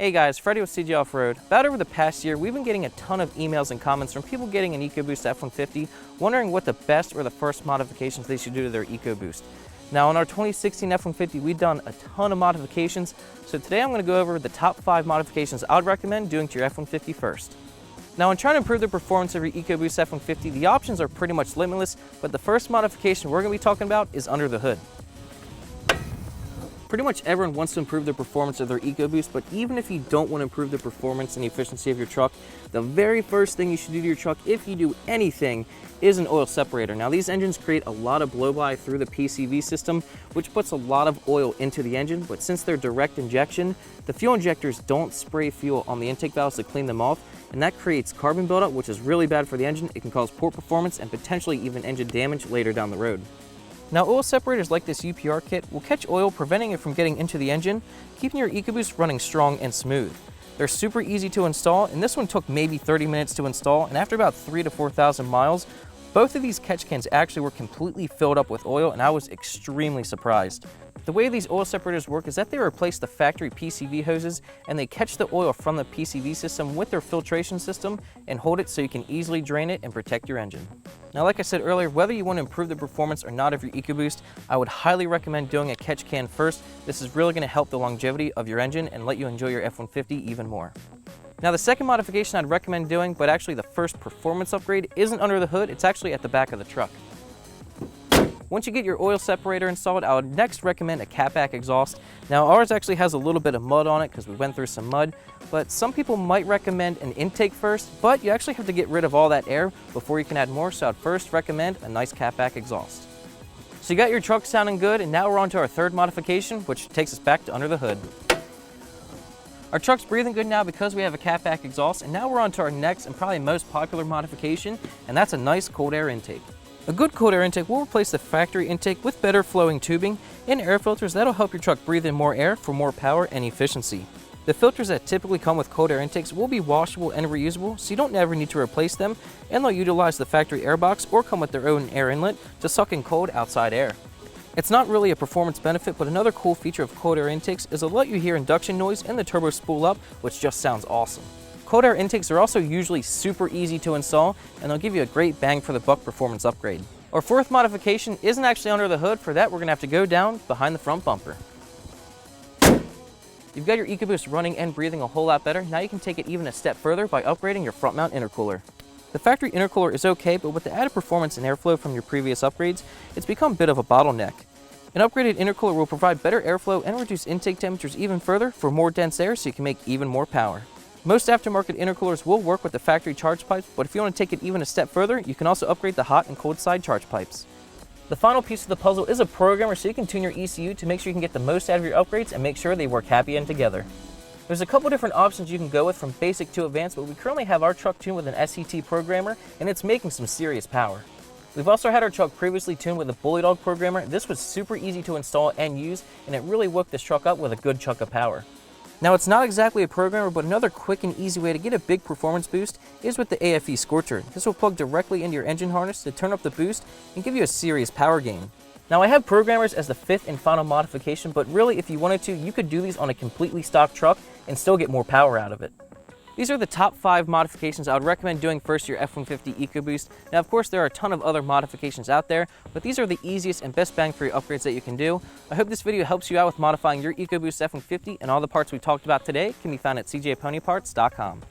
Hey guys, Freddy with CJ Off-Road. About over the past year, we've been getting a ton of emails and comments from people getting an EcoBoost F-150, wondering what the best or the first modifications they should do to their EcoBoost. Now on our 2016 F-150, we've done a ton of modifications, so today I'm going to go over the top 5 modifications I would recommend doing to your F-150 first. Now, in trying to improve the performance of your EcoBoost F-150, the options are pretty much limitless, but the first modification we're going to be talking about is under the hood. Pretty much everyone wants to improve the performance of their EcoBoost, but even if you don't want to improve the performance and the efficiency of your truck, the very first thing you should do to your truck, if you do anything, is an oil separator. Now, these engines create a lot of blow-by through the PCV system, which puts a lot of oil into the engine, but since they're direct injection, the fuel injectors don't spray fuel on the intake valves to clean them off, and that creates carbon buildup, which is really bad for the engine. It can cause poor performance and potentially even engine damage later down the road. Now, oil separators like this UPR kit will catch oil, preventing it from getting into the engine, keeping your EcoBoost running strong and smooth. They're super easy to install, and this one took maybe 30 minutes to install, and after about 3,000 to 4,000 miles, both of these catch cans actually were completely filled up with oil, and I was extremely surprised. The way these oil separators work is that they replace the factory PCV hoses, and they catch the oil from the PCV system with their filtration system and hold it so you can easily drain it and protect your engine. Now, like I said earlier, whether you want to improve the performance or not of your EcoBoost, I would highly recommend doing a catch can first. This is really going to help the longevity of your engine and let you enjoy your F-150 even more. Now, the second modification I'd recommend doing, but actually the first performance upgrade, isn't under the hood, it's actually at the back of the truck. Once you get your oil separator installed, I would next recommend a Catback Exhaust. Now, ours actually has a little bit of mud on it because we went through some mud, but some people might recommend an intake first, but you actually have to get rid of all that air before you can add more, so I'd first recommend a nice Catback Exhaust. So you got your truck sounding good, and now we're on to our third modification, which takes us back to under the hood. Our truck's breathing good now because we have a Catback Exhaust, and now we're on to our next and probably most popular modification, and that's a nice cold air intake. A good cold air intake will replace the factory intake with better flowing tubing and air filters that'll help your truck breathe in more air for more power and efficiency. The filters that typically come with cold air intakes will be washable and reusable, so you don't ever need to replace them, and they'll utilize the factory air box or come with their own air inlet to suck in cold outside air. It's not really a performance benefit, but another cool feature of cold air intakes is it'll let you hear induction noise and the turbo spool up, which just sounds awesome. Cold air intakes are also usually super easy to install, and they'll give you a great bang for the buck performance upgrade. Our fourth modification isn't actually under the hood. For that, we're gonna have to go down behind the front bumper. You've got your EcoBoost running and breathing a whole lot better. Now you can take it even a step further by upgrading your front mount intercooler. The factory intercooler is okay, but with the added performance and airflow from your previous upgrades, it's become a bit of a bottleneck. An upgraded intercooler will provide better airflow and reduce intake temperatures even further for more dense air, so you can make even more power. Most aftermarket intercoolers will work with the factory charge pipes, but if you want to take it even a step further, you can also upgrade the hot and cold side charge pipes. The final piece of the puzzle is a programmer, so you can tune your ECU to make sure you can get the most out of your upgrades and make sure they work happy and together. There's a couple different options you can go with from basic to advanced, but we currently have our truck tuned with an SCT programmer, and it's making some serious power. We've also had our truck previously tuned with a Bully Dog programmer. This was super easy to install and use, and it really woke this truck up with a good chunk of power. Now, it's not exactly a programmer, but another quick and easy way to get a big performance boost is with the AFE Scorcher. This will plug directly into your engine harness to turn up the boost and give you a serious power gain. Now, I have programmers as the fifth and final modification, but really, if you wanted to, you could do these on a completely stock truck and still get more power out of it. These are the top 5 modifications I would recommend doing first to your F-150 EcoBoost. Now, of course, there are a ton of other modifications out there, but these are the easiest and best bang for your upgrades that you can do. I hope this video helps you out with modifying your EcoBoost F-150, and all the parts we talked about today can be found at cjponyparts.com.